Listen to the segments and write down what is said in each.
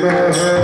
Hare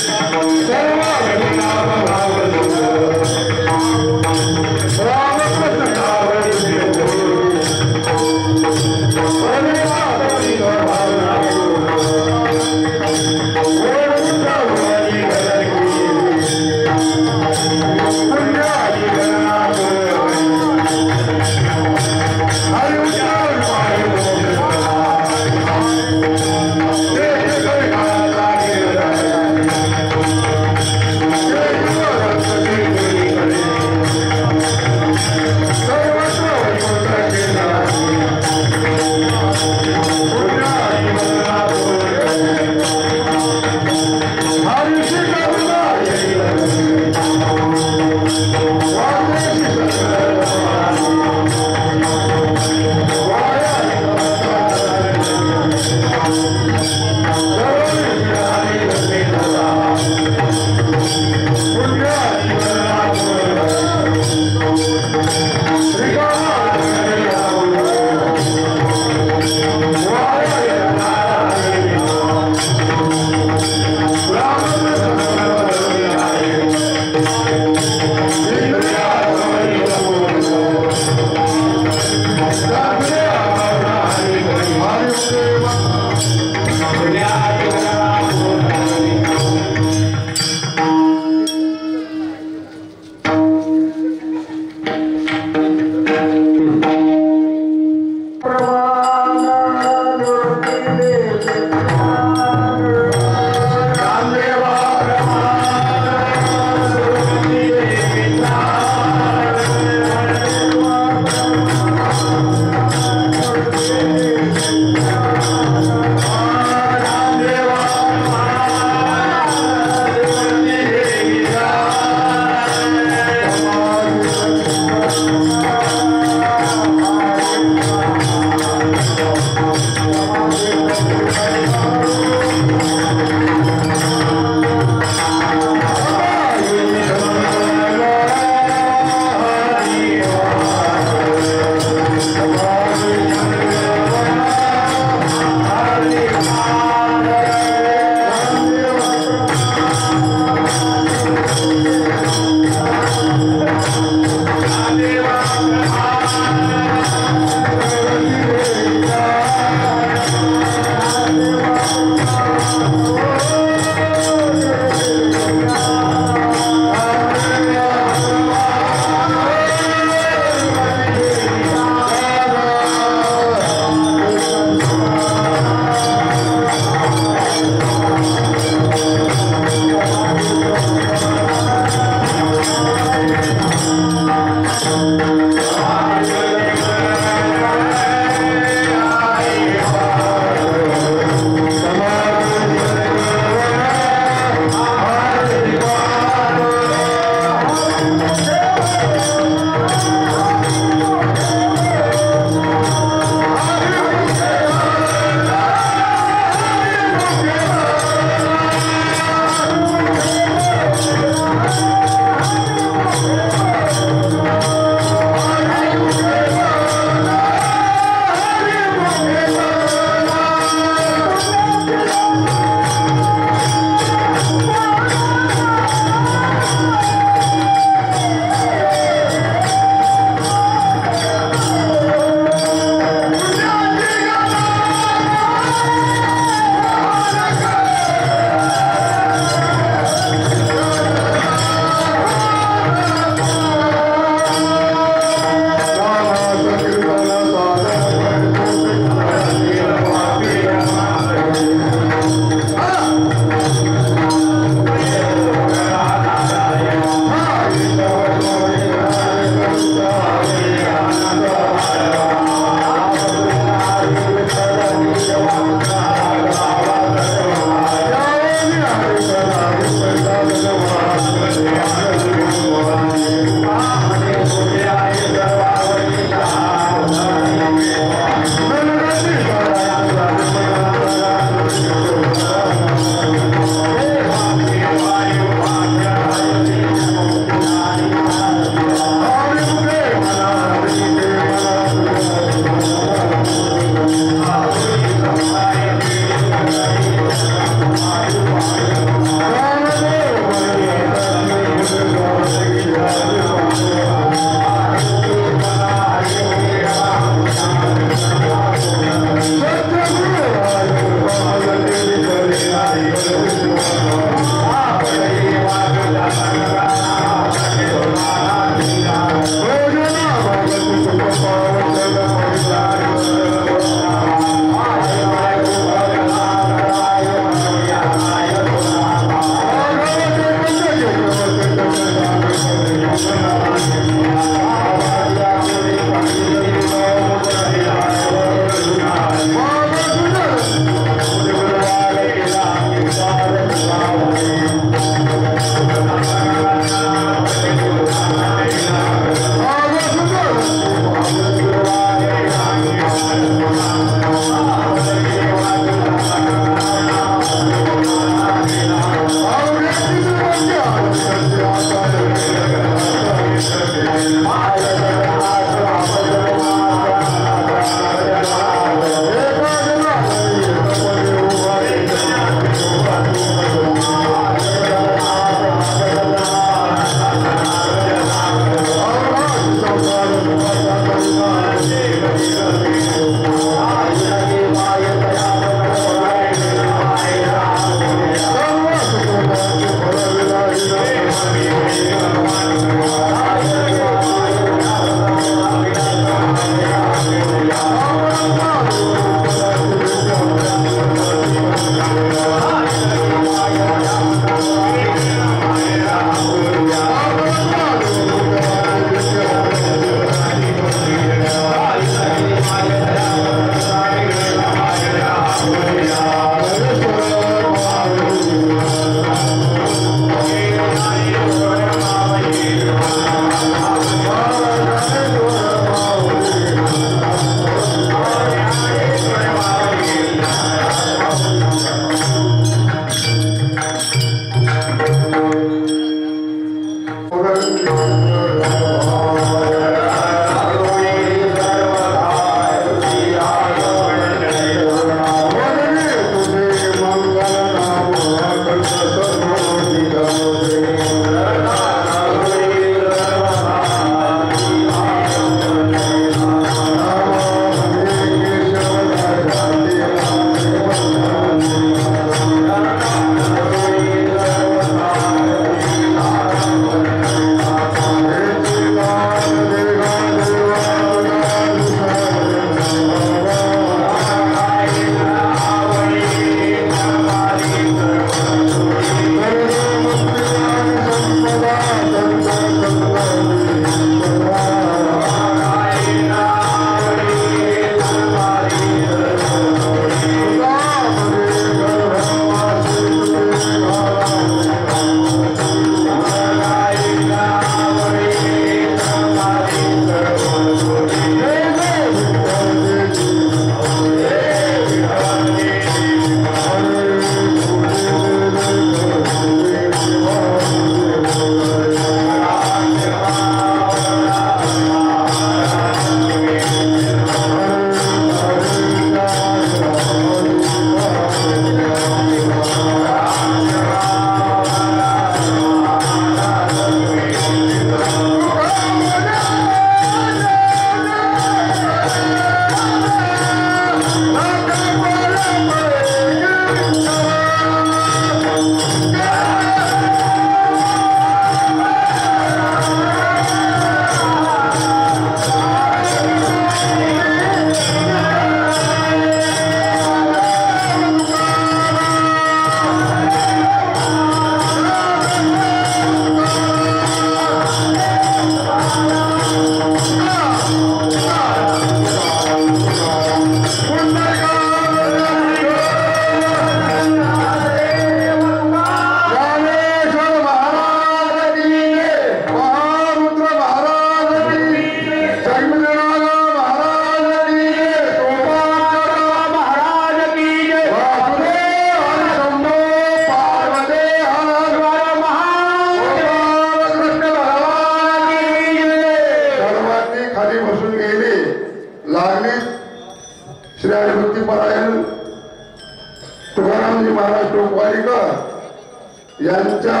यांच्या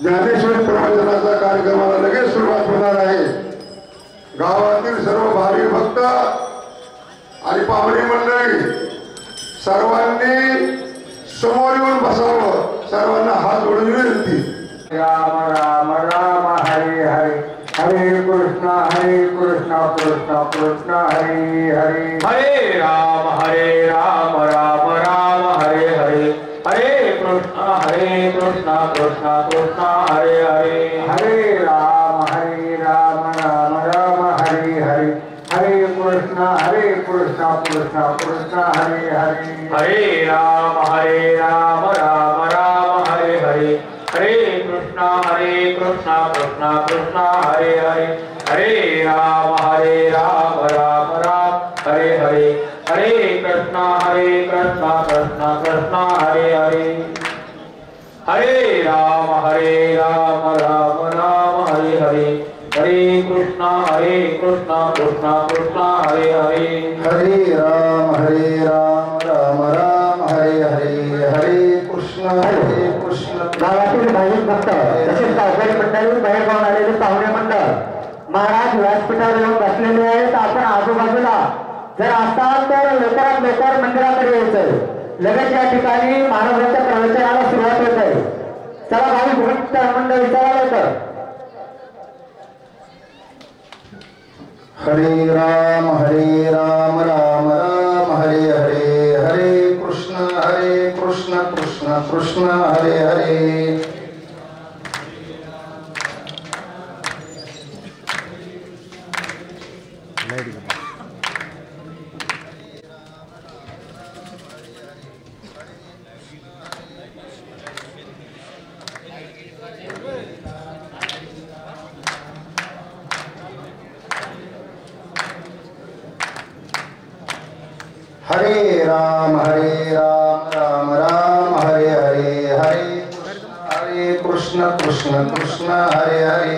ज्ञानेश्वरी प्रवचनाचा कार्यक्रमाला लगेच सुरुवात होणार आहे। गावातील सर्व भावी भक्त आणि पाहुणे मंडळी सर्वांनी समोर येऊन बसावं। सर्वांना हात जोडून विनंती। राम राम राम हरे हरे हरे कृष्ण कृष्ण कृष्ण हरे हरे हरे राम राम राम हरे हरे हरे कृष्ण कृष्ण कृष्ण हरे हरे हरे राम राम राम हरे हरे हरे कृष्ण कृष्ण कृष्ण हरे हरे हरे राम राम राम हरे हरे हरे कृष्ण कृष्ण कृष्ण हरे हरे हरे राम राम हरे हरे हरे कृष्ण कृष्ण कृष्ण हरे हरे हरे राम राम हरे हरे हरे कृष्ण कृष्ण कृष्ण हरे हरे हरे राम राम हरे हरे हरे कृष्ण गावातील भाविक भक्त तसेच गावकरी मंडळी बाहेर गावून आलेले पाहुणे मंडळ महाराज व्यासपीठावर येऊन बसलेले आहेत। आपण आजूबाजूला जर असाल तर लवकरात लवकर मंदिराकडे यायचं। लगेच या ठिकाणी महाराजांच्या प्रवचनाला सुरुवात होत आहे। चला भाविक भक्त मंडळी चला लवकर। हरे राम राम राम हरे हरे हरे कृष्ण कृष्ण कृष्ण हरे हरे हरे राम राम राम हरे हरे हरे कृष्ण कृष्ण हरे हरे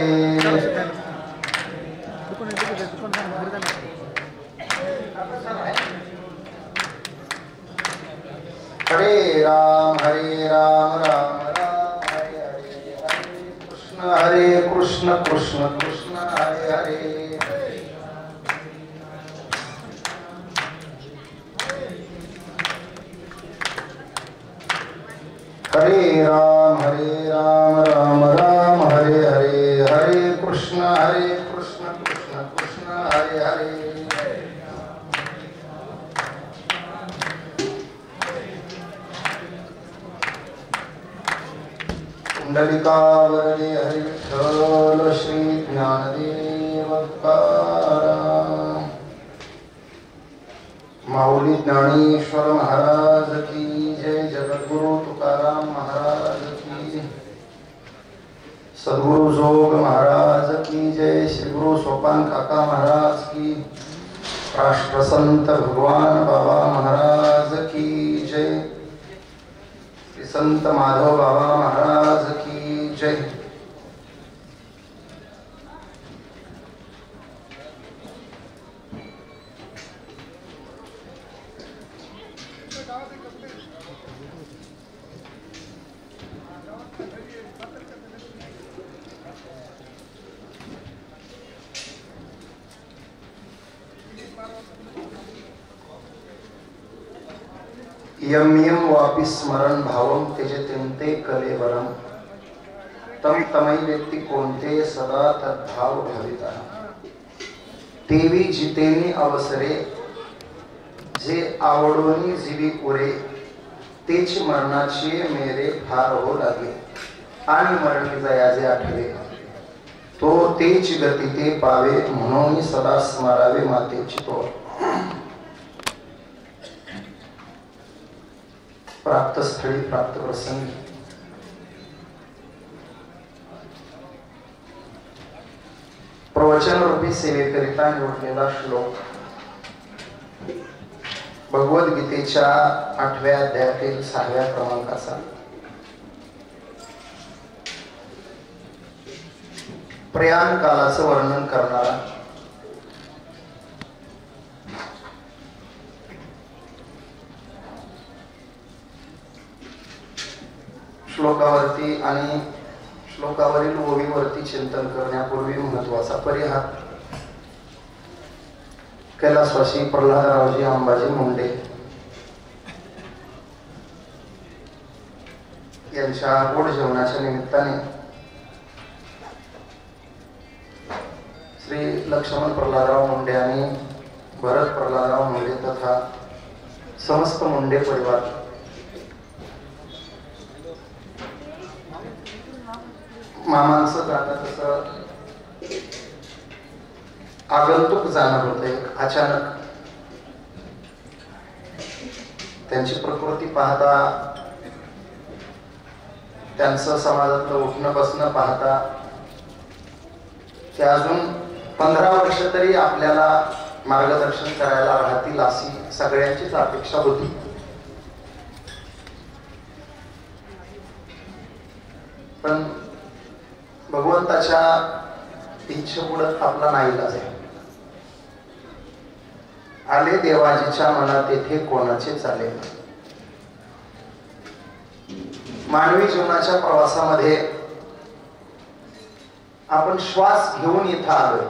हरे राम राम हरे हरे कृष्ण कृष्ण हरे हरे हरे राम राम हरे हरे हरे कृष्ण कृष्ण हरे हरे कुंडलिकावरदे हरि विठ्ठल श्री ज्ञानदेव तुकाराम माऊली ज्ञानेश्वर महाराज की जय। जगद्गुरु तुकाराम महाराज की, सद्गुरु जोग महाराज की जय। श्री गुरु सोपान काका महाराज की, राष्ट्रसंत भगवान बाबा महाराज की जय। श्री संत माधव बाबा महाराज की जय। यम यम वापि स्मरण भावम त्यजते कलेवरम तम तमई व्यक्ती कोणते सदा तद्भाव भाविता। तेवी जितेनी अवसरे जे आवडोनी जीवी पुरे तेच मरणाचे मेरे फार हो लागे। आणि मरणी जयाचे आठवे तो तेच गती ते पावे म्हणून सदा स्मरावे मातेची तोड। प्राप्त स्थळी प्राप्त प्रसंगी प्रवचन रूपी सेवेकरिता निवडलेला श्लोक भगवद्गीतेच्या 8व्या अध्यायातील 6व्या क्रमांकाचा। प्रयाण कालाचं वर्णन करणारा श्लोकावरती आणि श्लोकावरील ओळीवरती चिंतन करण्यापूर्वी महत्वाचा परिहार. कैलासवासी प्रल्हादरावजी अंबाजी मुंडे यांच्या गोड जेवणाच्या निमित्ताने श्री लक्ष्मण प्रल्हादराव मुंडे आणि भरत प्रल्हादराव मुंडे तथा समस्त मुंडे परिवार मामांचं जाणं तसं आगंतुक जाणं होते. अचानक त्यांची प्रकृती पाहता, त्यांचं समाजातलं उठणं बसणं पाहता ते अजून 15 वर्ष तरी आपल्याला मार्गदर्शन करायला राहतील अशी सगळ्यांचीच अपेक्षा होती. पण भगवंताच्या इच्छेपुढे आपला नाईलाज आहे. आले देवाजीच्या मनात येथे कोणाचे चाले. मानवी जीवनाच्या प्रवासामध्ये आपण श्वास घेऊन इथं आलोय.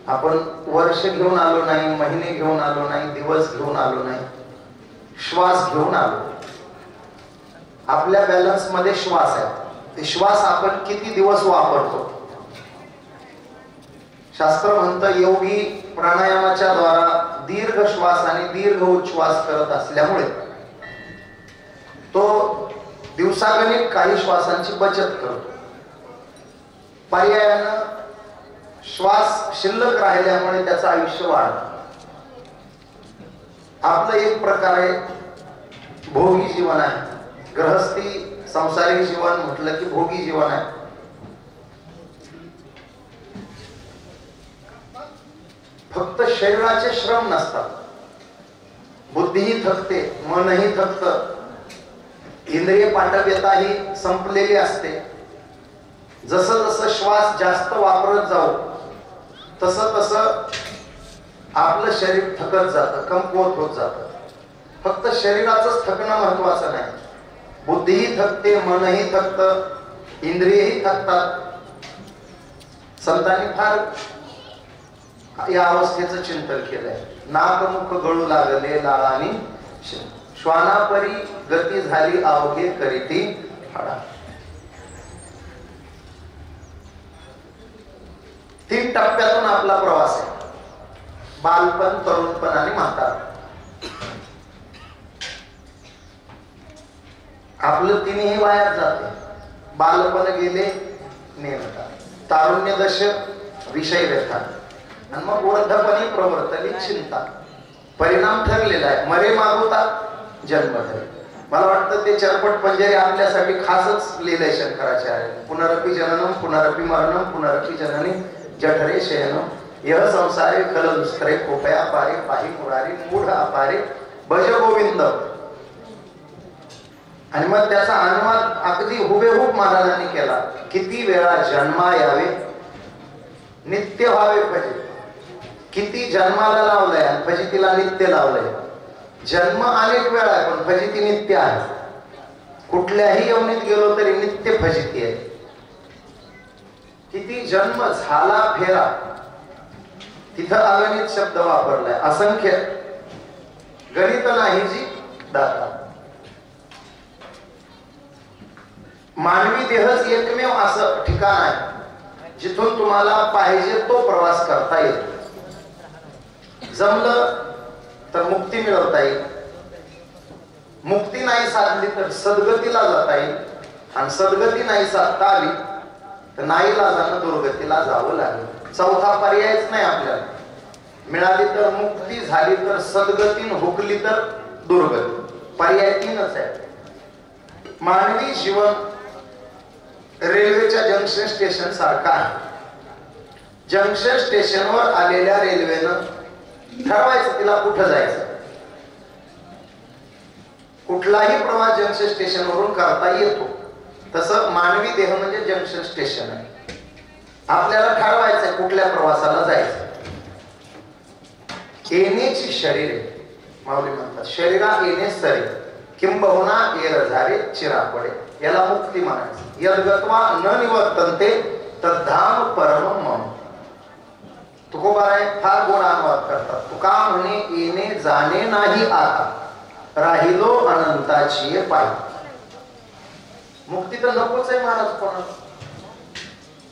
आपण वर्ष घेऊन आलो नाही, महिने घेऊन आलो नाही, दिवस घेऊन आलो नाही, श्वास घेऊन आलो. आपल्या बॅलन्स मध्ये श्वास आहे. ते श्वास आपण किती दिवस वापरतो. शास्त्र म्हणतं योगी प्राणायामाच्या द्वारा दीर्घ श्वास आणि दीर्घ उच्छ्वास करत असल्यामुळे तो दिवसागणिक काही श्वासांची बचत करतो. पर्यायानं श्वास शिल्लक राहिल्यामुळे त्याचं आयुष्य वाढतं. आपलं एक प्रकारे भोगी जीवन आहे. गृहस्थी संसारिक जीवन म्हटलं की भोगी जीवन आहे. फक्त शरीराचे श्रम नसतात. बुद्धीही थकते, मनही थकतं, इंद्रिय पाठव्यताही संपलेली असते. जसं जसं श्वास जास्त वापरत जाऊ तसं तसं आपलं शरीर थकत जातं, कमकुवत होत जातं. फक्त शरीराचंच थकणं महत्वाचं नाही. बुद्धीही थकते, मनही थकतं, इंद्रियही थकतात. संतांनी फार या अवस्थेचं चिंतन केलंय. नाकमुख गळू लागले लाळानी श्वानापरी गती झाली अवघे करीती हाडा. 3 टप्प्यातून आपला प्रवास आहे. बालपण, तरुणपण आणि म्हातारपण. आपलं तिन्ही वायात जाते. बालपण गेले नेमता, तारुण्य दश विषय व्यथा आणि मग वृद्धपणी प्रवर्तली चिंता. परिणाम ठरलेला आहे. मरे मागवता जन्म धरे. मला वाटतं ते चरपट पंजरे आपल्यासाठी खासच लिहिलंय शंकराचार्य. पुनरपी जननम पुनरपी मरणम पुनरपी जननी जठरे शयनम यह संसारे खल दुस्तरे कोपया पारे पाही मुरारी मूढ अपारे भज गोविंद. आणि मग त्याचा अनुवाद अगदी हुबेहूब महाराजांनी केला. किती वेळा जन्मा यावे नित्य व्हावे फजित. किती जन्माला लावलंय आणि फजितीला नित्य लावलंय. जन्म अनेक वेळा आहे पण फजिती नित्य आहे. कुठल्याही यवनीत गेलो तरी नित्य फजिती आहे. किती जन्म झाला फेरा, तिथं अगणित शब्द वापरलाय. असंख्य गणित नाही जी दाता. मानवी देहच एकमेव असं ठिकाण आहे जिथून तुम्हाला पाहिजे तो प्रवास करता येईल. जमलं तर मुक्ती मिळवता येईल. मुक्ती नाही साधली तर सद्गतीला जाता येईल. आणि सद्गती नाही साधता आली तर नाईलाजानं दुर्गतीला जावं लागेल. चौथा पर्यायच नाही आपल्याला. मिळाली तर मुक्ती, झाली तर सद्गती, हुकली तर दुर्गती. पर्याय 3च आहे. मानवी जीवन रेल्वेच्या जंक्शन स्टेशन सारखा आहे. जंक्शन स्टेशनवर आलेल्या रेल्वेनं ठरवायचं तिला कुठं जायचं. कुठलाही प्रवास जंक्शन स्टेशन वरून करता येतो. तसं मानवी देह म्हणजे जंक्शन स्टेशन आहे. आपल्याला ठरवायचंय कुठल्या प्रवासाला जायचं. येण्याची शरीर आहे. माऊली म्हणतात शरीरा येणे सरी. किंबहुना येर झारे चिरापडे, याला मुक्ती म्हणायचं. यद्गत्वा न निवर्तन्ते तद्धाम परमं मम. तुकोबाराय फार गोड अनुवाद करतात. तुका म्हणे येणे जाणे नाही आता, राहिलो अनंताची पायी. मुक्ती तर नकोच आहे महाराज कोणाला.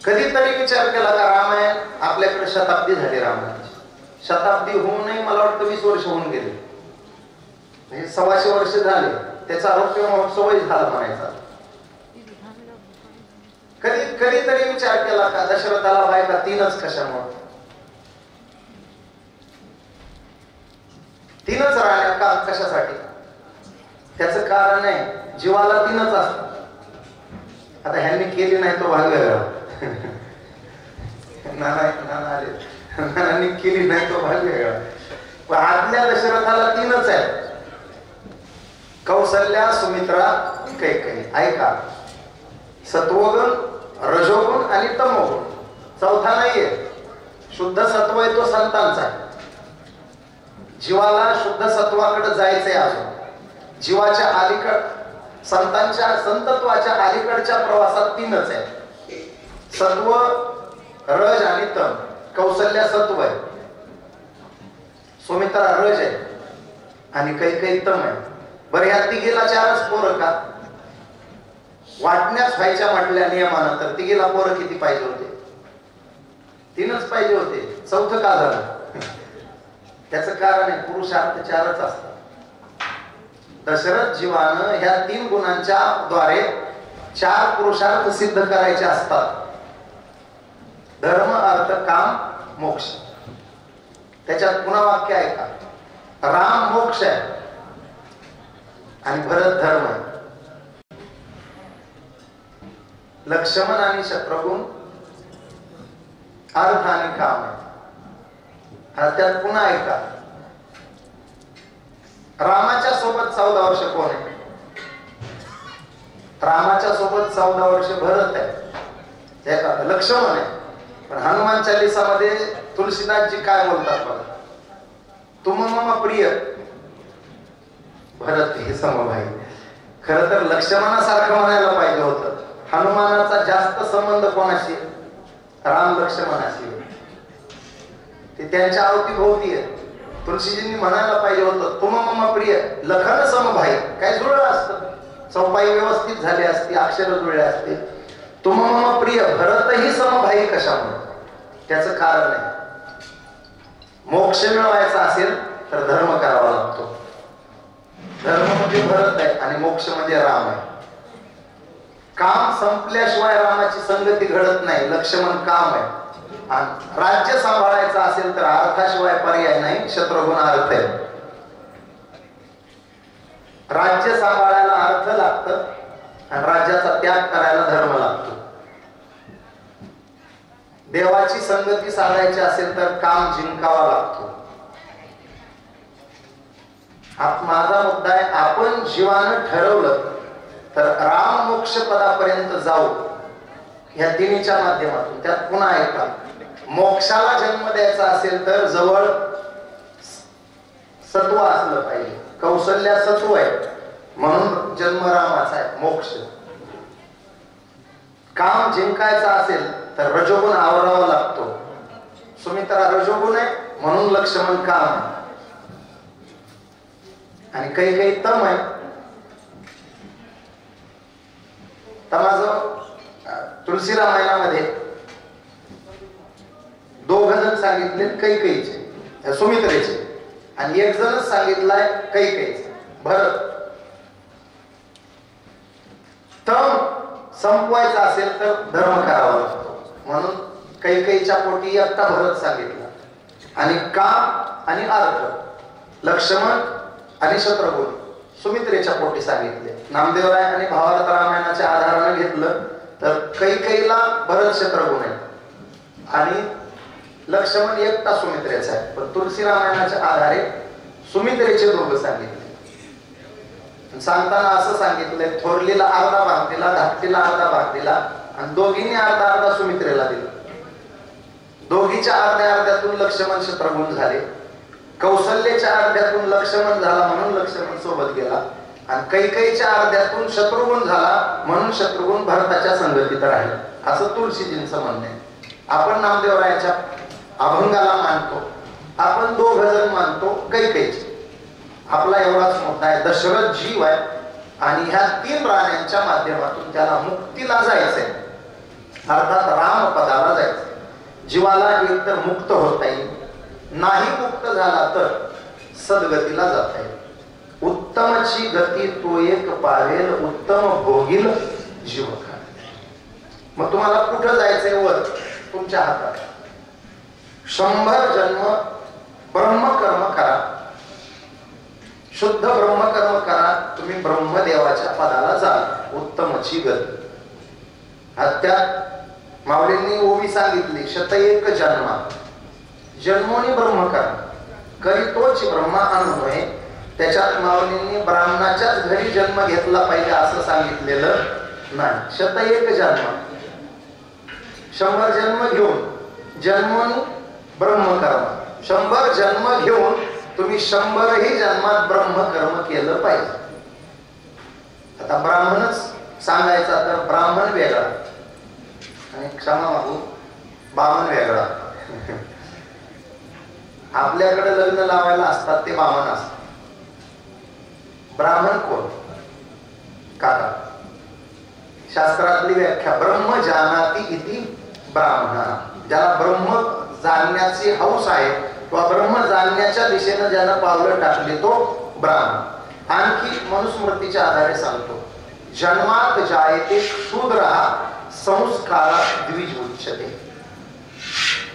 कधीतरी विचार केला का रामायण आपल्याकडे शताब्दी झाली, रामायणाची शताब्दी होऊ नये मला वाटतं 20 वर्ष होऊन गेले, म्हणजे 125 वर्ष झाले. त्याचा आरोग्य महोत्सवही झाला म्हणायचा. कधीतरी विचार केला का दशरथाला बायका 3च कशामुळे? 3च राहण्या का कशासाठी? त्याचं कारण आहे जीवाला 3च असतात. आता ह्यांनी केली नाही तो भाग वेगळा. नानांनी केली नाही तो भाग वेगळा. पण आदल्या दशरथाला 3च आहे, कौसल्या, सुमित्रा, कैकेयी. ऐका, सत्वगुण, रजोगुण आणि तमोगुण. चौथा नाहीये. शुद्ध सत्व आहे तो संतांचा आहे. जीवाला शुद्ध सत्वाकडे जायचंय. अजून जीवाच्या अलीकड, संतांच्या संतत्वाच्या अलीकडच्या प्रवासात 3च आहे, सत्व, रज आणि तम. कौसल्या सत्व आहे, सुमित्रा रज आहे आणि कैकेयी तम आहे. बरं, ह्या तिघीला 4च पोरं का? वाटण्यास व्हायच्या म्हटल्या नियमानं तर तिघीला पोरं किती पाहिजे होते? 3च पाहिजे होते. चौथं का झालं? त्याचं कारण आहे पुरुषार्थ 4च असतात. दशरथ जीवानं ह्या 3 गुणांच्या द्वारे 4 पुरुषार्थ सिद्ध करायचे असतात. धर्म, अर्थ, काम, मोक्ष. त्याच्यात पुन्हा वाक्य आहे का? राम मोक्ष आहे आणि भरत धर्म आहे. लक्ष्मण आणि शत्रुघ्न अर्थ आणि काम आहे. त्यात पुन्हा आहे का? रामाच्या सोबत 14 वर्ष कोण आहे? रामाच्या सोबत 14 वर्ष भरत आहे, लक्ष्मण आहे. पण हनुमान चालीसामध्ये तुलसीदासजी काय बोलतात बघा, तुम मम प्रिय भरत हे समभाई. खरं तर लक्ष्मणासारखं म्हणायला पाहिजे होतं. हनुमानाचा जास्त संबंध कोणाशी? राम लक्ष्मणाशी. ते त्यांच्या अवतीभोवती आहे. तुलसीजींनी म्हणायला पाहिजे होतं तुम मम प्रिय लखन समभाई. काय जुळलं असतं, चौपाई व्यवस्थित झाली असती, अक्षर जुळले असते. तुम मम प्रिय भरतही समभाई कशामुळे? त्याचं कारण आहे, मोक्ष मिळवायचा असेल तर धर्म करावा लागतो. धर्म म्हणजे भरत आहे आणि मोक्ष म्हणजे राम आहे. काम संपल्याशिवाय रामाची संगती घडत नाही. लक्ष्मण काम आहे. आणि राज्य सांभाळायचं असेल तर अर्थाशिवाय पर्याय नाही. शत्रुघ्न अर्थ आहे. राज्य सांभाळायला अर्थ लागतं आणि राज्याचा त्याग करायला धर्म लागतो. देवाची संगती साधायची असेल तर काम जिंकावा लागतो. माझा मुद्दा आहे, आपण जीवानं ठरवलं तर राम मोक्ष पदापर्यंत जाऊ ह्या 3च्या माध्यमातून. त्यात पुन्हा आहे का? मोक्षाला जन्म द्यायचा असेल तर जवळ सत्व असलं पाहिजे. कौसल्या सत्व आहे म्हणून जन्म रामाचा आहे, मोक्ष. काम जिंकायचं असेल तर रजोगुण आवरावा लागतो. सुमित्रा रजोगुण आहे म्हणून लक्ष्मण काम आहे आणि काही तम आहे. तमाजं तुलसी रामायणामध्ये 2 जण सांगितले कैकेयीचे, सुमित्रेचे, आणि 1 जणच सांगितलाय कैकेयीचे, भरत. तम संपवायचा असेल तर धर्म करावा लागतो म्हणून कैकेयीच्या पोटी एकटा भरत सांगितला. आणि काम आणि अर्थ लक्ष्मण आणि शत्रुघ्न सुमित्रेच्या पोटी सांगितले. नामदेवराय आणि भावार्थ रामायणाच्या आधाराने घेतलं तर कैकेयीला भरत शत्रुघ्न आहे आणि लक्ष्मण एकटा सुमित्रेचा आहे. पण तुलसी रामायणाच्या आधारे सुमित्रेचे 2 सांगितले. सांगताना असं सांगितलंय, थोरलीला अर्धा भाग दिला, धाकटीला अर्धा भाग दिला आणि दोघींनी अर्धा अर्धा सुमित्रेला दिला. दोघीच्या अर्ध्यातून लक्ष्मण शत्रुघ्न झाले. कौशल्याच्या अर्ध्यातून लक्ष्मण झाला म्हणून लक्ष्मण सोबत गेला. आणि कैकेयीच्या अर्ध्यातून शत्रुघ्न झाला म्हणून शत्रुघ्न भरताच्या संगतीत राहिला, असं तुळशीजींचं म्हणणं आहे. आपण नामदेवरायाच्या अभंगाला मानतो, आपण 2 जण मानतो कैकेयीचे. आपला एवढाच मोठा आहे, दशरथ जीव आहे आणि ह्या 3 राण्यांच्या माध्यमातून त्याला मुक्तीला जायचंय, अर्थात रामपदाला जायचंय. जीवाला एकतर मुक्त होता येईल, नाही मुक्त झाला तर सद्गतीला जाता येईल. उत्तमची गती तो एक पावेल, उत्तम भोगील जीव खा. मग तुम्हाला कुठं जायचंय? वर तुमच्या हातात. 100 जन्म ब्रह्मकर्म करा, शुद्ध ब्रह्मकर्म करा, तुम्ही ब्रह्मदेवाच्या पदाला जाल. उत्तमची गती. त्यात माऊलींनी ओवी सांगितली, 101 जन्मा जन्मोनी ब्रह्मकर्म करी तोच ब्रह्मा अनुभव. त्याच्यात माऊलींनी ब्राह्मणाच्याच घरी जन्म घेतला पाहिजे असं सांगितलेलं नाही. 101 जन्म, 100 जन्म घेऊन जन्मोनी ब्रह्मकर्म, 100 जन्म घेऊन तुम्ही 100ही जन्मात ब्रह्मकर्म केलं पाहिजे. आता ब्राह्मणच सांगायचा तर ब्राह्मण वेगळा आणि क्षमा मागू बामण वेगळा. आपल्याकडे लग्न लावायला असतात ते बामण असतात. ब्राह्मण कोण? काका. शास्त्रातली व्याख्या, ब्रह्म जानाति इति ब्राह्मण. ज्याला ब्रह्म जाणण्याची हौस आहे किंवा ब्रह्म जाणण्याच्या दिशेनं ज्याला पावलं टाकली तो ब्राह्मण. आणखी मनुस्मृतीच्या आधारे सांगतो, जन्मात जायते शूद्र संस्कारात द्विज उच्यते.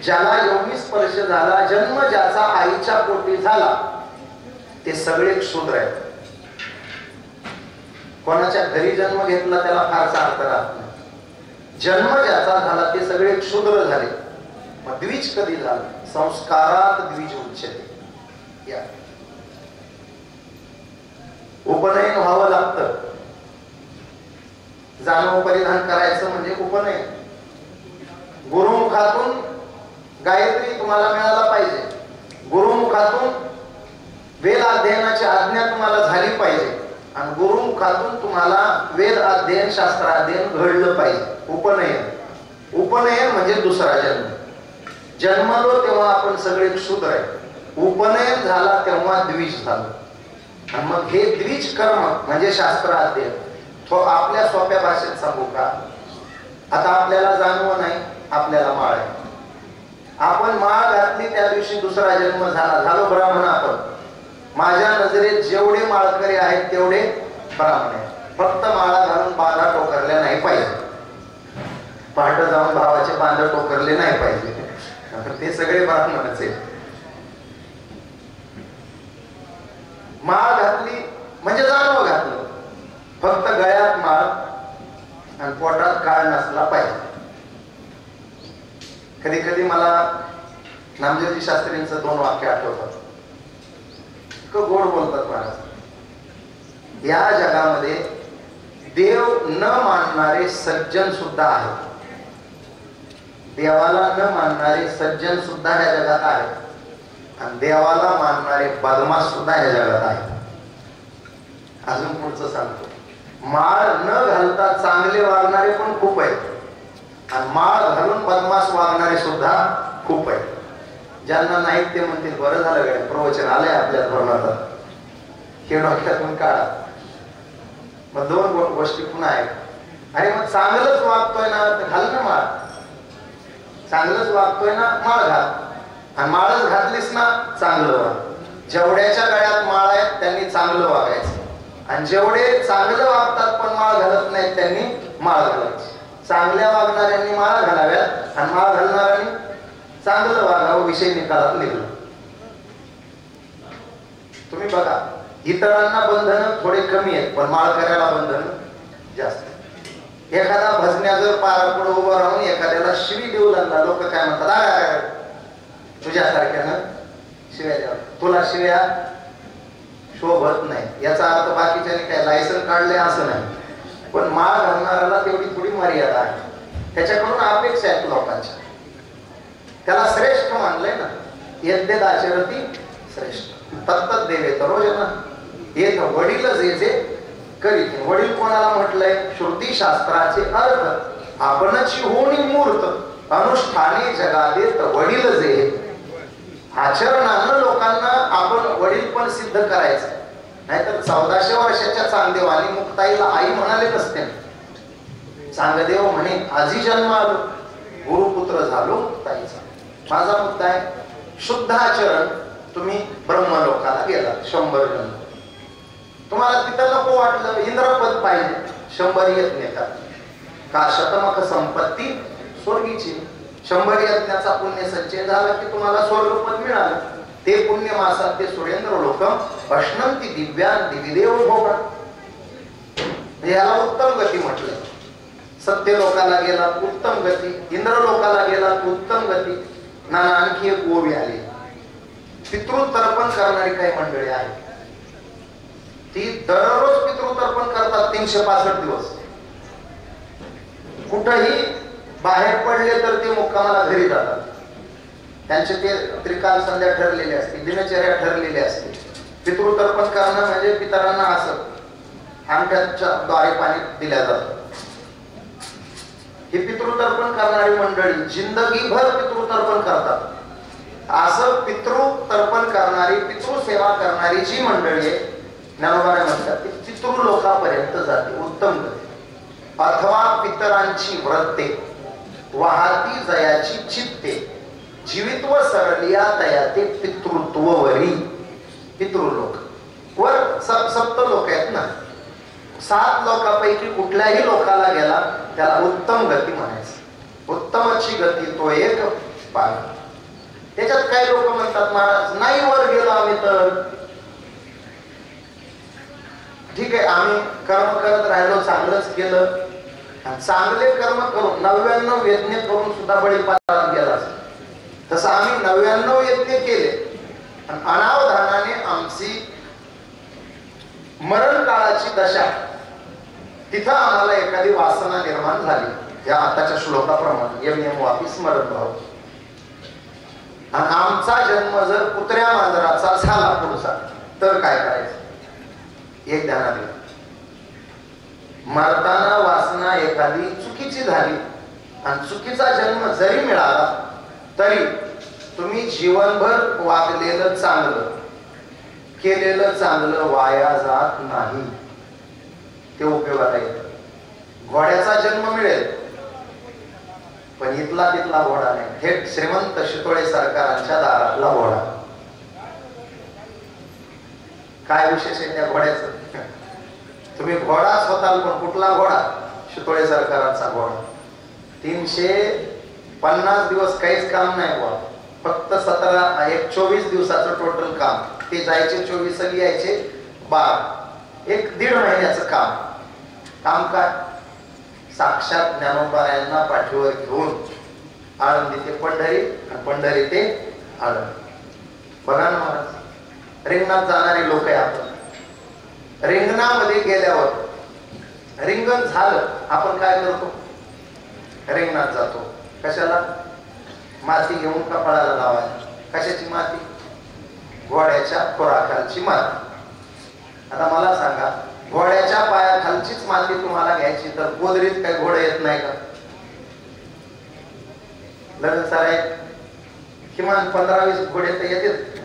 ज्याला योनी स्पर्श झाला, जन्म ज्याचा आईच्या पोटी झाला ते सगळे शूद्र आहेत. कोणाच्या घरी जन्म घेतला त्याला फारसा अर्थ राहत नाही. जन्म ज्याचा झाला ते सगळे शूद्र झाले. मग द्विज कधी झाला? संस्कारात द्विज उच्यते. या उपनयन व्हावं लागतं. जाणव परिधान करायचं म्हणजे उपनयन. गुरुमुखातून गायत्री तुम्हाला मिळाला पाहिजे, गुरुमुखातून वेद अध्ययनाची आज्ञा तुम्हाला झाली पाहिजे आणि गुरुमुखातून तुम्हाला वेद अध्ययन शास्त्राध्ययन घडलं पाहिजे. उपनयन. उपनयन म्हणजे दुसरा जन्म. जन्मलो तेव्हा आपण सगळे शूद्र आहे, उपनयन झाला तेव्हा द्विज झालं. आणि मग हे द्विज कर्म म्हणजे शास्त्र अध्ययन. तो आपल्या सोप्या भाषेत सांगू का? आता आपल्याला जाणवं नाही, आपल्याला माळ आहे. आपण माळ घातली त्या दिवशी दुसरा जन्म झाला, झालो ब्राह्मण. आपण माझ्या नजरेत जेवढे माळकरी आहेत तेवढे ब्राह्मण आहेत. फक्त माळा घालून बांधा टोकरल्या नाही पाहिजे, पहाट जाऊन भावाचे बांध टोकरले नाही पाहिजे, ते सगळे ब्राह्मणच आहेत. माळ घातली म्हणजे जाणव घातलं, फक्त गळ्यात माळ आणि पोटात काळ नसला पाहिजे. कधी कधी मला नामदेवजी शास्त्रींचं 2 वाक्य आठवतात. इतकं गोड बोलतात महाराज. या जगामध्ये देव न मानणारे सज्जन सुद्धा आहेत. देवाला न मानणारे सज्जन सुद्धा या जगात आहेत आणि देवाला मानणारे बदमाश सुद्धा या जगात आहेत. अजून पुढचं सांगतो, माळ न घालता चांगले वागणारे पण खूप आहेत आणि माळ घालून बदमाश वागणारे सुद्धा खूप आहेत. ज्यांना नाहीत ते म्हणतील बरं झालं गड्या, प्रवचन आलंय आपल्या धर्मात, हे डोक्यातून काढा. मग 2 गोष्टी पुन्हा आहेत. अरे मग चांगलंच वागतोय ना तर घाल ना माळ, चांगलंच वागतोय ना माळ घाल, आणि माळच घातलीस ना चांगलं वाग. जेवढ्याच्या गळ्यात माळ आहेत त्यांनी चांगलं वागायचं आणि जेवढे चांगलं वागतात पण माळ घालत नाहीत त्यांनी माळ घालायची. चांगल्या वागणाऱ्यांनी माळ घालाव्यात आणि माळ घालणाऱ्यांनी चांगलं वागावं, विषय निकालात निघलं. तुम्ही बघा, इतरांना बंधन थोडे कमी आहेत पण माळकऱ्याला बंधन जास्त. एखादा भजन्या जर पारापुढे उभं राहून एखाद्याला शिवी देऊ लागला, लोक काय म्हणतात, तुझ्यासारख्यानं शिव्या द्यावं, तुला शिव्या शोभत नाही. याचा अर्थ बाकीच्याने काय लायसन काढले असं नाही, पण माळ घालणाऱ्याला तेवढी थोडी मर्यादा आहे. त्याच्याकडून अपेक्षा आहेत लोकांच्या. त्याला श्रेष्ठ मानलंय ना, यद्यदाचरती श्रेष्ठ तत्तत देवे तरोजना. येत वडील जे करीत. वडील कोणाला म्हटलंय? श्रुती शास्त्राचे अर्थ आपणची होणी मूर्त अनुष्ठाने जगादेत वडील जे. आचरणानं लोकांना आपण वडील पण सिद्ध करायचं. नाहीतर 1400 वर्षाच्या चांगदेवानी मुक्ताईला आई म्हणाले नसते. चांगदेव म्हणे आजी जन्म आलो, गुरुपुत्र झालो मुक्ताईचा. माझा मुद्दा आहे शुद्ध आचरण. तुम्ही ब्रह्मलोकाला गेला 100 जन्म, तुम्हाला तिथं नको वाटलं इंद्रपद पाहिजे, 100 यज्ञ का शतमक संपत्ती स्वर्गीची. 100 यज्ञाचा पुण्य संचय झाला की तुम्हाला स्वर्गपद मिळालं. ते पुण्य मासात ते सुरेंद्र लोक अश्नंती दिव्यान दिविदेव भोगा. याला उत्तम गती म्हटलं. सत्य लोकाला गेला उत्तम गती, इंद्र लोकाला गेला उत्तम गती. नाना आणखी एक ओवी आली. पितृतर्पण करणारी काही मंडळी आहेत, ती दररोज पितृतर्पण करतात 365 दिवस. कुठंही बाहेर पडले तर ते मुक्कामाला घरी जातात. त्यांचे ते त्रिकाल संध्या ठरलेले असते, दिनचर्या ठरलेली असते. पितृतर्पण करणं म्हणजे पितरांना असं अंगठ्याच्या द्वारे पाणी दिल्या जातं. हे पितृतर्पण करणारी मंडळी जिंदगीभर पितृतर्पण करतात. असं पितृतर्पण करणारी पितृसेवा करणारी जी मंडळी आहे, ज्ञानोबाने म्हणतात ती पितृलोकापर्यंत जाते उत्तम गती. अथवा पितरांची व्रते वाहती जयाची चित्ते जीवित्व सरलिया तया ते पितृत्ववरी. पितृलोक वर सप्त लोक आहेत ना, 7 लोकांपैकी कुठल्याही लोकाला गेला त्याला उत्तम गती म्हणायचं. उत्तमची गती तो एक पाय. त्याच्यात काही लोक म्हणतात महाराज नाही वर गेलो आम्ही तर ठीक आहे, आम्ही कर्म करत राहिलो, चांगलंच केलं. चांगले कर्म करून 99 यज्ञ करून सुद्धा बळीपाला गेला. तसं आम्ही 99 यज्ञ केले. अनावधानाने आमची मरण काळाची दशा तिथं आम्हाला एखादी वासना निर्माण झाली या आताच्या श्लोकाप्रमाणे यम यम वापी स्मरण भाव. आणि आमचा जन्म जर कुत्र्या मांजराचा झाला पुढचा तर काय करायचं? एक ध्यानात घ्या. मरताना वासना एखादी चुकीची झाली आणि चुकीचा जन्म जरी मिळाला तरी तुम्ही जीवनभर वागलेलं चांगलं केलेलं चांगलं वाया जात नाही. ते उपयोगाला येतं. घोड्याचा जन्म मिळेल पण इथला तिथला घोडा नाही, थेट श्रीमंत शितोळे सरकारांच्या दारातला घोडा. काय विशेष आहे त्या घोड्याचं? तुम्ही घोडाच होताल पण कुठला घोडा? शितोळे सरकारांचा घोडा. 350 दिवस काहीच काम नाही बुवा, फक्त 24 दिवसाचं टोटल काम. ते जायचे 24 आणि यायचे 12, एक 1.5 महिन्याचं काम. काम काय? साक्षात ज्ञानोबा पाठीवर घेऊन आळंदी ते पंढरी आणि पंढरी ते आळंदी. बघा ना महाराज, रिंगणात जाणारे लोक आहे आपण. रिंगणामध्ये गेल्यावर रिंगण झालं आपण काय करतो? रिंगणात जातो. कशाला? माती घेऊन कपाळाला लावायला. कशाची माती? घोड्याच्या खुराखालची माती. आता मला सांगा, घोड्याच्या पायाखालचीच माती तुम्हाला घ्यायची तर गोदरीत काही घोडं येत नाही का? लग्न साराय किमान 15-20 घोडे तर येतात.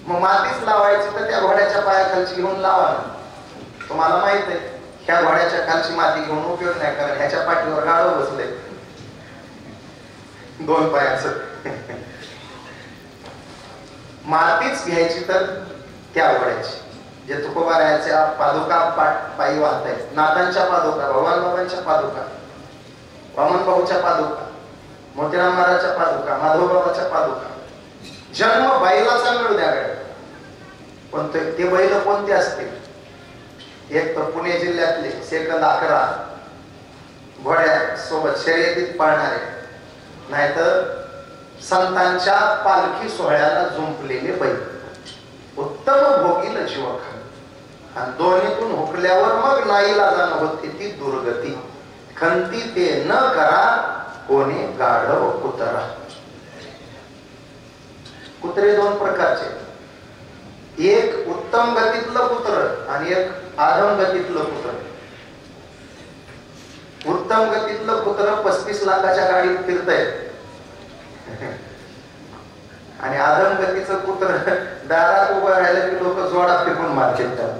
मग मातीच लावायची तर त्या घोड्याच्या पायाखालची घेऊन लावा. तुम्हाला माहित आहे ह्या घोड्याच्या खालची माती घेऊन उपयोग नाही, कारण ह्याच्या पाठीवर गाडव बसले 2 पायाचं. मातीच घ्यायची तर त्या घोड्याची. जे तुकोबारायाच्या पादुका पायी वाहत आहेत, नाथांच्या पादुका, भगवान बाबांच्या पादुका, वामन भाऊच्या पादुका, मोतीराम महाराजच्या पादुका, माधव बाबाच्या पादुका. जन्म बैलाचा मिळू द्या गड्या, पण ते बैल कोणते असतील? एक तर पुणे जिल्ह्यातले सेकंद 11 घोड्या सोबत शर्यतीत पाळणारे, नाहीतर संतांच्या पालखी सोहळ्याला जुंपलेले बैल. उत्तम भोगील जीवखान. आणि दोन्हीतून हुकल्यावर मग नाईलाजानं होते ती दुर्गती. खंती ते न करा कोणी गाढव कुत्रा. कुत्रे 2 प्रकारचे. एक उत्तम गतीतलं पुत्र आणि एक आधम गतीतलं पुत्र. उत्तम गतीतलं पुत्र 35 लाखाच्या गाडीत फिरतय आणि आधम गतीचं पुत्र दारात उभं राहिलं की लोक जोडा फेकून मारतात त्याला.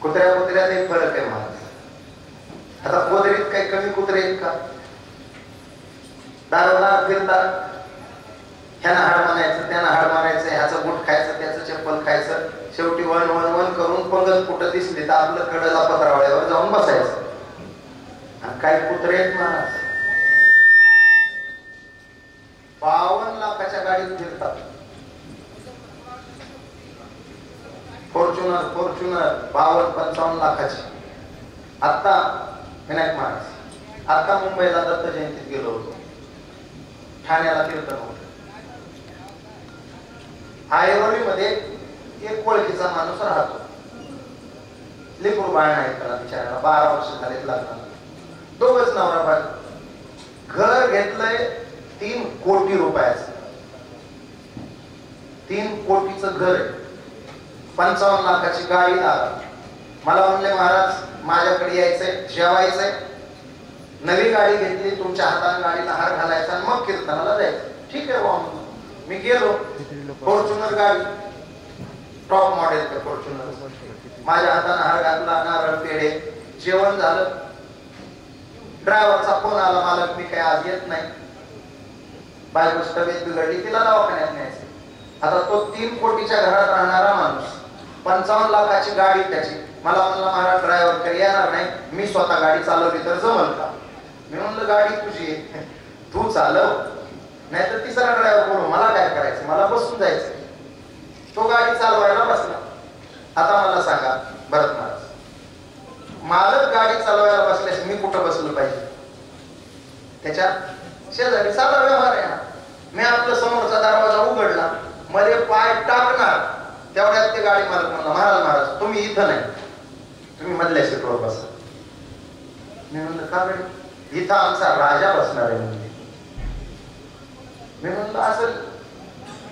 कुत्र्यात एक फरक आहे महाराज. आता पोदरीत काही कमी कुत्रे आहेत का? दारोदार फिरतात, ह्यानं हाड मारायचं, त्यानं हाड मारायचं, ह्याचं बूट खायचं, त्याचं चप्पल खायचं, शेवटी वन वन वन करून पंगत कुठं दिसली तर आपलं कडेला पत्रावळ्यावर जाऊन बसायचं. आणि काही कुत्रे आहेत महाराज 52 लाखाच्या गाडीत फिरतात. फॉर्च्युनर 52-55 लाखाची. आता विनायक महाराज आता मुंबईला दत्त जयंतीत गेलो होतो. ठाण्याला कीर्तन होतं. आयरोलीमध्ये एक ओळखीचा माणूस राहतो. लेकरू बाळ नाही त्याला बिचारायला, 12 वर्ष झालेत लग्नाला. दोघच नवरा बायको. घर घेतलंय 3 कोटी रुपयाचं. 3 कोटीचं घर आहे. 55 लाखाची गाडी लागली. मला म्हणले महाराज माझ्याकडे यायचंय, जेवायचंय, नवी गाडी घेतली, तुमच्या हाताने गाडीला हार घालायचा आणि मग कीर्तनाला जायचं. ठीक आहे बाबा. मी गेलो. फॉर्च्युनर गाडी, टॉप मॉडेल फॉर्च्युनर. माझ्या हाताने हार घातला, नारळ पेढे, जेवण झालं. ड्रायव्हरचा फोन आला, मालक मी काय आज येत नाही, बायकोची तब्येत बिघडली, तिला दवाखान्यात न्यायचं. आता तो 3 कोटीच्या घरात राहणारा माणूस, 55 लाखाची गाडी त्याची, मला म्हणला महाराज ड्रायव्हर काही येणार नाही, मी स्वतः गाडी चालवली तर जमल का? मी म्हणलं गाडी तुझी, तू चालव, नाहीतर तिसरा ड्रायव्हर बोलू, मला काय करायचं, मला बसून जायचं. तो गाडी चालवायला बसला. आता मला सांगा भरत महाराज, मालक गाडी चालवायला बसल्यास मी कुठं बसलं पाहिजे? त्याच्या शेजारी. साधा व्यवहार आहे ना. मी आपल्या समोरचा दरवाजा उघडला, मध्ये पाय टाकणार, तेवढ्यात ते गाडी मालक म्हणला महाराज तुम्ही इथं नाही, तुम्ही मधल्या सीटवर बसा. मी म्हणलं का गाडी? इथं आमचा राजा बसणार आहे म्हणजे. मी म्हणलं असं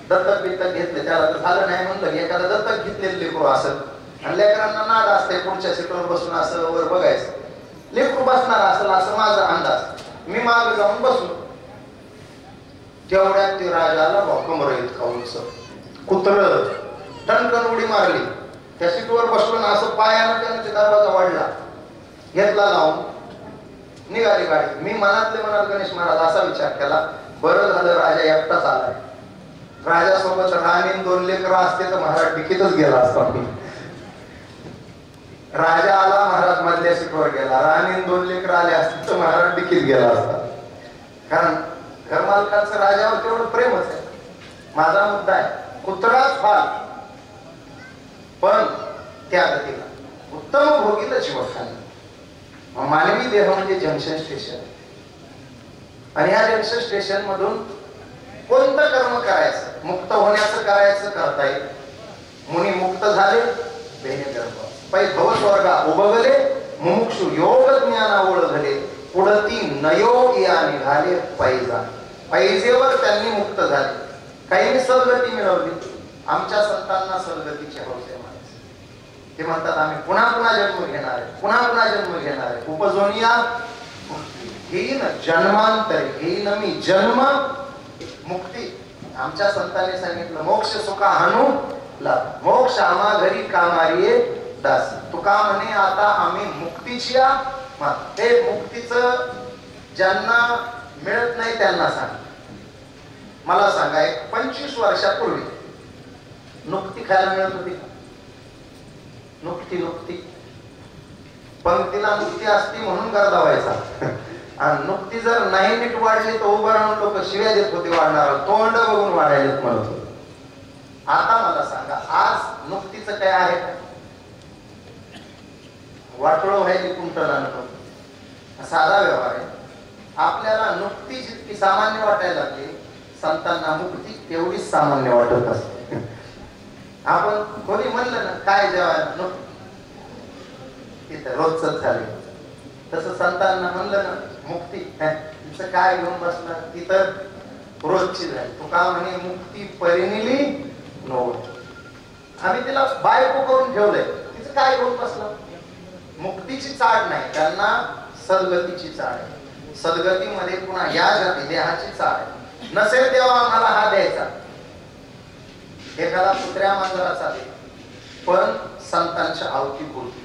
दत्तक बित्तक घेतले त्याला तर झालं नाही. म्हणलं एखादा दत्तक घेतलेलं लेकरू असेल आणि लेकरांना नाद असते पुढच्या सीटवर बसून असं वर बघायचं, लेकरू बसणार असेल असं माझा अंदाज. मी मागे जाऊन बसलो. तेवढ्यात ते राजाला कमर इतका उंच कुत्र टणकन उडी मारली. त्या सीटवर बसलो ना, असं पायानं त्यानं ते दरवाजा वाढला, घेतला लावून, निघाली गाडी. मी मनातले मनात गणेश महाराज असा विचार केला, बरं झालं राजा एकटाच आलाय. राजासोबत राणी 2 लेकरं असते तर महाराज डिकीतच गेला असता. राजा आला, महाराज मधल्या सीटवर गेला. राणी 2 लेकरं आले असते तर महाराज डिकीत गेला असता. कारण घरमालकांचं राजावर तेवढं प्रेमच आहे. माझा मुद्दा आहे कुत्राच फाल पण त्या गतीला उत्तम भोगीला जीवखाने. मानवी देह म्हणजे जंक्शन स्टेशन, आणि या जंक्शन स्टेशन मधून कोणतं कर्म करायचं, मुक्त होण्याचं करायचं करता येईल. मुनी मुक्त झाले बेने गर्भ पै भव स्वर्गा उभगले, मुमुक्षु योग ज्ञाना ओळखले, पुढती नयोग या निघाले पैजा. पैजेवर त्यांनी मुक्त झाले. काहींनी सद्गती मिळवली. आमच्या संतांना सद्गतीचे हौस आहे. ते म्हणतात आम्ही पुन्हा पुन्हा जन्म घेणार आहे, पुन्हा पुन्हा जन्म घेणार आहे. उपजोनिया घेईन जन्मांतरे, घेईन मी जन्म मुक्ती. आमच्या संतांनी सांगितलं मोक्ष सुखा हानू लाभ, मोक्ष आम्हा घरी कामारिये दास. तुका म्हणे आता आम्ही मुक्तीची ते मुक्तीचं ज्यांना मिळत नाही त्यांना सांग. मला सांगा, एक 25 वर्षापूर्वी नुकती खायला मिळत होती का? नुकती पंक्तीला नुकती असती म्हणून गर्दा व्हायचा. आणि नुकती जर नाही नीट वाढली तर उभं राहून लोक शिव्या देत होते वाढणार, तोंड बघून वाढायला म्हणत होते. आता मला सांगा, आज नुकतीचं काय आहे? वाटोळ व्हायची कुंटला नको, साधा व्यवहार आहे. आपल्याला नुकती जितकी सामान्य वाटायला लागली, संतांना मुक्ती तेवढीच सामान्य वाटत असते. आपण कोणी म्हणलं ना काय जेवायला तिथं रोजच झाले, तसं संतांना म्हणलं ना मुक्ती तिचं काय घेऊन बसला तिथं रोजची झाली. तुका म्हणे मुक्ती परिनिली नो. आम्ही तिला बायको करून ठेवलंय, तिचं काय करून बसलं? मुक्तीची चाड नाही त्यांना, सद्गतीची चाड आहे. सद्गतीमध्ये पुन्हा या जाती देहाची चाड आहे. नसेल तेव्हा आम्हाला हा द्यायचा, एखादा कुत्र्या मांजराचा दे, पण संतांच्या आवती पुरती.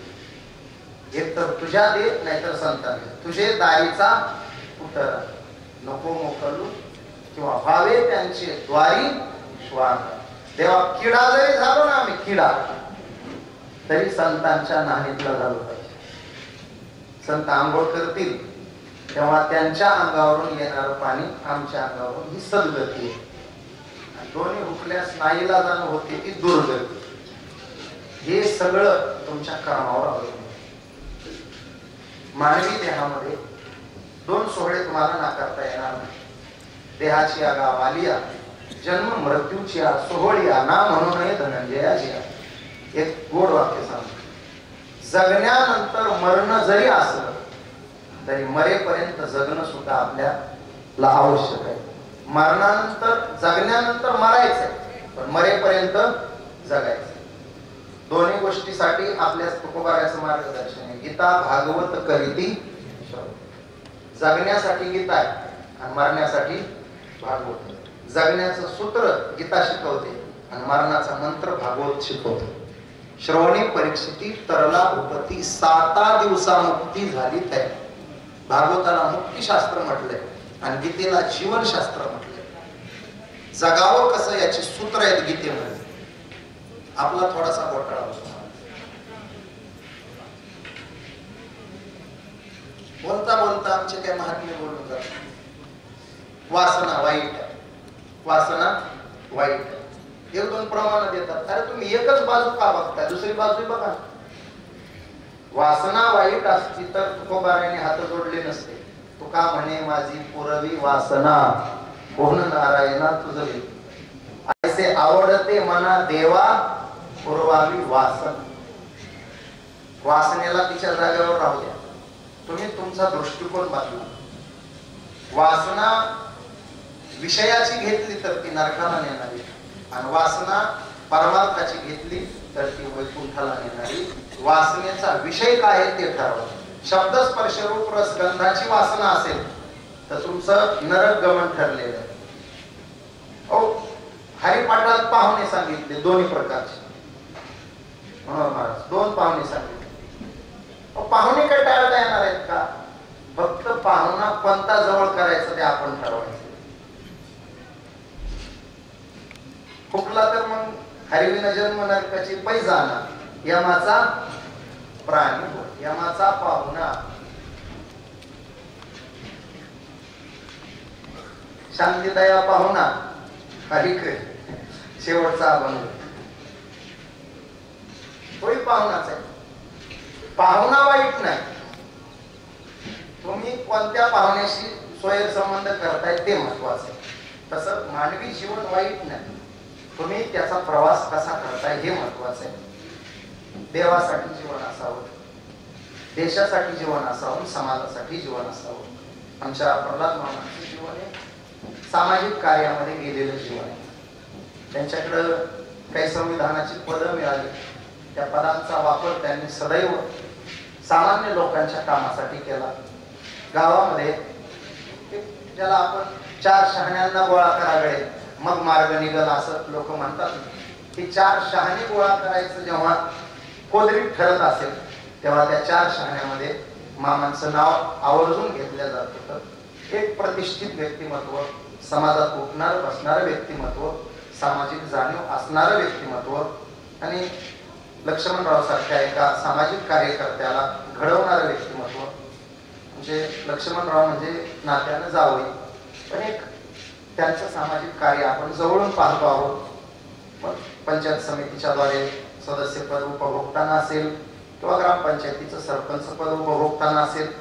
एक तर तुझ्या दे, नाहीतर संतांच्या. तुझे दारीचा उतर नको मोकलू, किंवा व्हावे त्यांचे द्वारी श्वान. तेव्हा किडा जरी झालो ना आम्ही, किडा तरी संतांच्या नाहीतला झालो पाहिजे. संत आंघोळ करतील तेव्हा त्यांच्या अंगावरून येणारं पाणी आमच्या अंगावरून, ही सद्गती आहे. दोन्ही हुकल्यास नाईला जाणं होते ती दुर्गती. हे सगळं तुमच्या कर्मावर अवलंबून. मानवी देहामध्ये दोन सोहळे तुम्हाला नाकारता येणार नाही. देहाची आगा वालिया, जन्म मृत्यूची सोहळिया, ना म्हणू नये धनंजयाजिया. एक गोड वाक्य सांगतो. जगण्यानंतर मरण जरी असलं तरी मरेपर्यंत जगणं सुद्धा आपल्याला आवश्यक आहे. मरणानंतर, जगण्यानंतर मरायचंय, पण मरेपर्यंत जगायचं. दोन्ही गोष्टीसाठी आपल्या तुकोबाराचं मार्गदर्शन आहे. गीता भागवत करीती श्रवण. जगण्यासाठी गीता आहे आणि मरण्यासाठी भागवत. जगण्याचं सूत्र गीता शिकवते आणि मरणाचा मंत्र भागवत शिकवते. श्रवणी परीक्षिती तरला उपती, 7 दिवसा मुक्ती झाली आहे. भागवताला मुक्तीशास्त्र म्हटलंय आणि गीतेला जीवनशास्त्र म्हटलंय. जगावं कसं याची सूत्र आहेत गीतेमध्ये. आपला थोडासा घोटाळा होतो. बोलता बोलता आमचे काही महात्मे बोलून जातात. वासना वाईट, वासना वाईट. एक दोन प्रमाण देतात. अरे तुम्ही एकच बाजू का बघताय, दुसरी बाजू बघा. वासना वाईट असती तर तुकोबाराने हात जोडले नसते. तुका म्हणे माझी पुरवी वासना, कोण नारायणा तुझे. ऐसे आवडते मना देवा, पुरवावी वासना. वासनेला तिच्या जागेवर राहू द्या. तुम्ही तुमचा दृष्टिकोन बदला. वासना विषयाची घेतली तर ती नरकाला नेणारी, आणि वासना परमार्थाची घेतली तर ती वैकुंठाला नेणारी. वासनेचा विषय काय आहे ते ठरवा. शब्द स्पर्श रूप रस गंधाची वासना असेल तर तुमचं नरक गमन ठरलेलं आहे. हरिपाठात पाहुणे सांगितले दोन्ही प्रकारचे. महाराज 2 पाहुणे सांगितले. पाहुणे काय टाळता येणार आहेत का? फक्त पाहुणा कोणता जवळ करायचं ते आपण ठरवायचं. फुकला तर मग हरिविना जन्म नरकाची पैजाना, यमाचा प्राणी, यमाचा पाहुणा. शांतीदया पाहुणा, हरिक शेवटचा अभंग. तोही पाहुणाच आहे. पाहुणा वाईट नाही. तुम्ही कोणत्या पाहुण्याशी स्वैर संबंध करताय ते महत्वाचं आहे. तसं मानवी जीवन वाईट नाही. तुम्ही त्याचा प्रवास कसा करताय हे महत्वाचं आहे. देवासाठी जीवन असावं, देशासाठी जीवन असावं, समाजासाठी जीवन असावं. आमच्या प्रल्हाद मामांचे जीवन आहे सामाजिक कार्यामध्ये गेलेलं जीवन आहे. त्यांच्याकडं काही संविधानाची पदं मिळाली. त्या पदांचा वापर त्यांनी सदैव सामान्य लोकांच्या कामासाठी केला. गावामध्ये ज्याला आपण 4 शहाण्यांना गोळा करावे मग मार्ग निघाला असं लोक म्हणतात. ही 4 शहाणे गोळा करायचं जेव्हा कोदरीत ठरत असेल तेव्हा त्या 4 शहाण्यामध्ये मामांचं नाव आवर्जून घेतलं जात होतं. एक प्रतिष्ठित व्यक्तिमत्व, समाजात उठणार बसणारं व्यक्तिमत्व, सामाजिक जाणीव असणारं व्यक्तिमत्व आणि लक्ष्मणराव सारख्या एका सामाजिक कार्यकर्त्याला घडवणारं व्यक्तिमत्व. म्हणजे लक्ष्मणराव म्हणजे नात्यानं जावई, पण एक त्यांचं सामाजिक कार्य आपण जवळून पाहतो आहोत. मग पंचायत समितीच्याद्वारे सदस्यपद उपभोगताना असेल किंवा ग्रामपंचायतीचं सरपंच पद उपभोगताना असेल,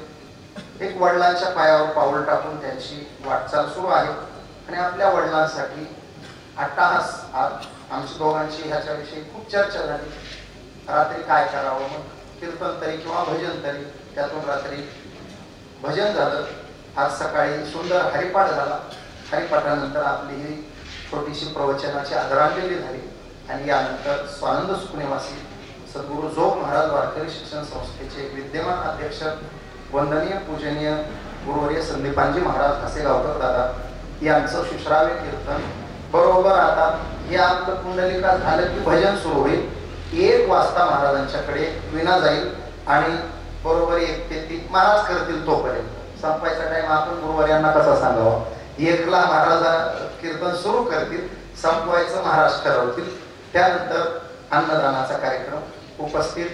एक वडिलांच्या पायावर पाऊल टाकून त्यांची वाटचाल सुरू आहे. आणि आपल्या वडिलांसाठी अट्टाहास. आमच्या दोघांची ह्याच्याविषयी खूप चर्चा झाली. रात्री काय करावं, मग कीर्तन तरी किंवा भजन तरी. त्यातून रात्री भजन झालं. आज सकाळी सुंदर हरिपाठ झाला. हरिपाठानंतर आपली ही छोटीशी प्रवचनाची आदरांजली झाली. आणि यानंतर स्वानंद सुखनिवासी सद्गुरू जोग महाराज वारकरी शिक्षण संस्थेचे विद्यमान अध्यक्ष वंदनीय पूजनीय गुरुवर्य संदीपानजी महाराज हसेगावकर दादा यांचं शुश्राव्य कीर्तन बरोबर. आता हे आपलं कुंडलिका झालं की भजन सुरू होईल. 1 वाजता महाराजांच्याकडे विना जाईल आणि बरोबर 1 ते 3 महाराज करतील. तोपर्यंत संपायचा टाइम आपण गुरुवर्यांना कसा सांगावा. 1ला महाराज कीर्तन सुरू करतील, संपवायचं महाराज ठरवतील. त्यानंतर अन्नदानाचा कार्यक्रम. उपस्थित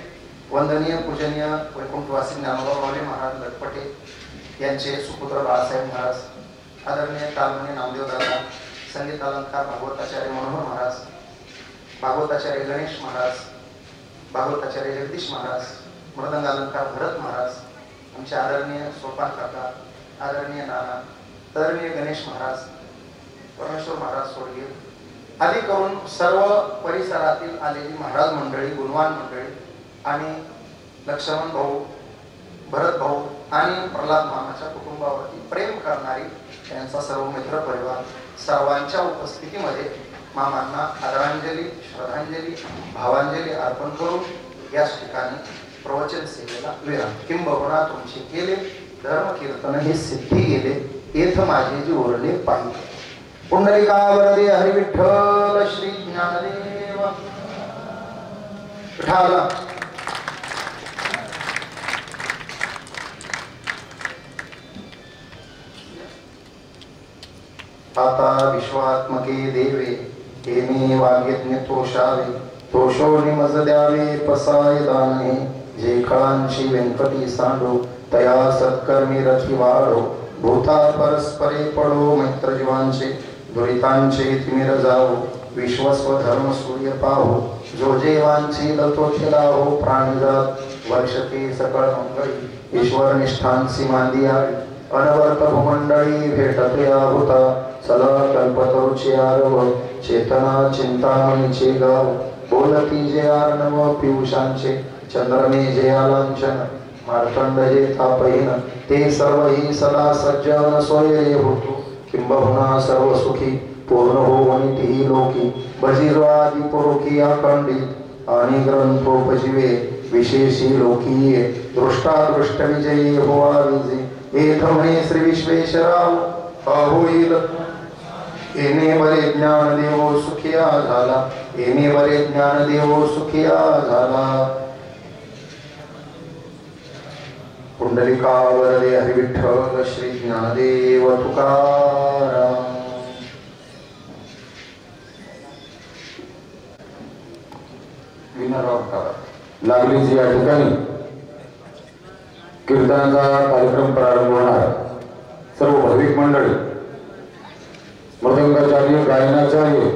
वंदनीय पूजनीय वैकुंठवासी ज्ञानोबा माऊली महाराज लटपटे यांचे सुपुत्र बाळासाहेब महाराज, आदरणीय तालमणी नामदेव दादा, संगीत अलंकार भागवताचार्य मनोहर महाराज, भागवताचार्य गणेश महाराज, भागवताचार्य जगदीश महाराज, मृदंग अलंकार भरत महाराज, आमचे आदरणीय सोपान काका, आदरणीय नाना, आदरणीय गणेश महाराज, परमेश्वर महाराज सोडगे आदी करून सर्व परिसरातील आलेली महाराज मंडळी, गुणवान मंडळी आणि लक्ष्मण भाऊ, भरत भाऊ आणि प्रल्हाद मामाच्या कुटुंबावरती प्रेम करणारी त्यांचा सर्व मित्र परिवार सर्वांच्या उपस्थितीमध्ये मामांना आदरांजली, श्रद्धांजली, भावांजली अर्पण करून याच ठिकाणी प्रवचन सेवेला विराम. किंबहुना तुमचे केले धर्म कीर्तन हे सिद्धी गेले, येथ माझे जी ओरले पाहिजे. पुंडलिका वरदे हरी विठ्ठल श्री ज्ञानदेव विठ्ठल. आता विश्वात्मके देवे हेमे वाग्यज्ञ तोषावे, तोषो निमज द्यावे पसाय दाने, जे खळांची व्यंकटी सांडो तया सत्कर्मी रथी वाढो, भूता परस्परे पडो मैत्र जीवांचे, दुरितांचे तिमिर जावो, विश्वस्व धर्म सूर्य पाहो, जो जेवांची लतोथे लावो, प्राणीजात वर्षते सकळ मंगळी, ईश्वर निष्ठांसी मांदियाळी, अनवर्त भूमंडळी भेटते आहुता, चला कल्पतरुचे आरव, चेतना चिंतामणीचे गाव, बोलती जे आर्णव पियुषांचे, चंद्रमे जे आलांछन, मार्तंड जे तापहीन, ते सर्व ही सदा सज्जन सोये होतो, किंबहुना सर्व सुखी पूर्ण हो वनिती लोकी, बजिरो आदि पुरुखी अखंडित आणि ग्रंथोपजीवे विशेषी लोकी, दृष्टादृष्ट विजयी होवा विजे, एथ म्हणे श्री विश्वेश्वराव होईल, येणे बरे ज्ञान देवो सुखिया झाला, येणे बरे ज्ञान देवो सुखिया झाला. पुंडलिका वरदे हरी विठ्ठल श्री ज्ञानदेव तुकाराम. लागलीच या ठिकाणी कीर्तनाचा कार्यक्रम प्रारंभ होणार. सर्व भाविक मंडळी, मृदंगाचार्य, गायनाचार्य,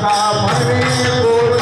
म्हणणे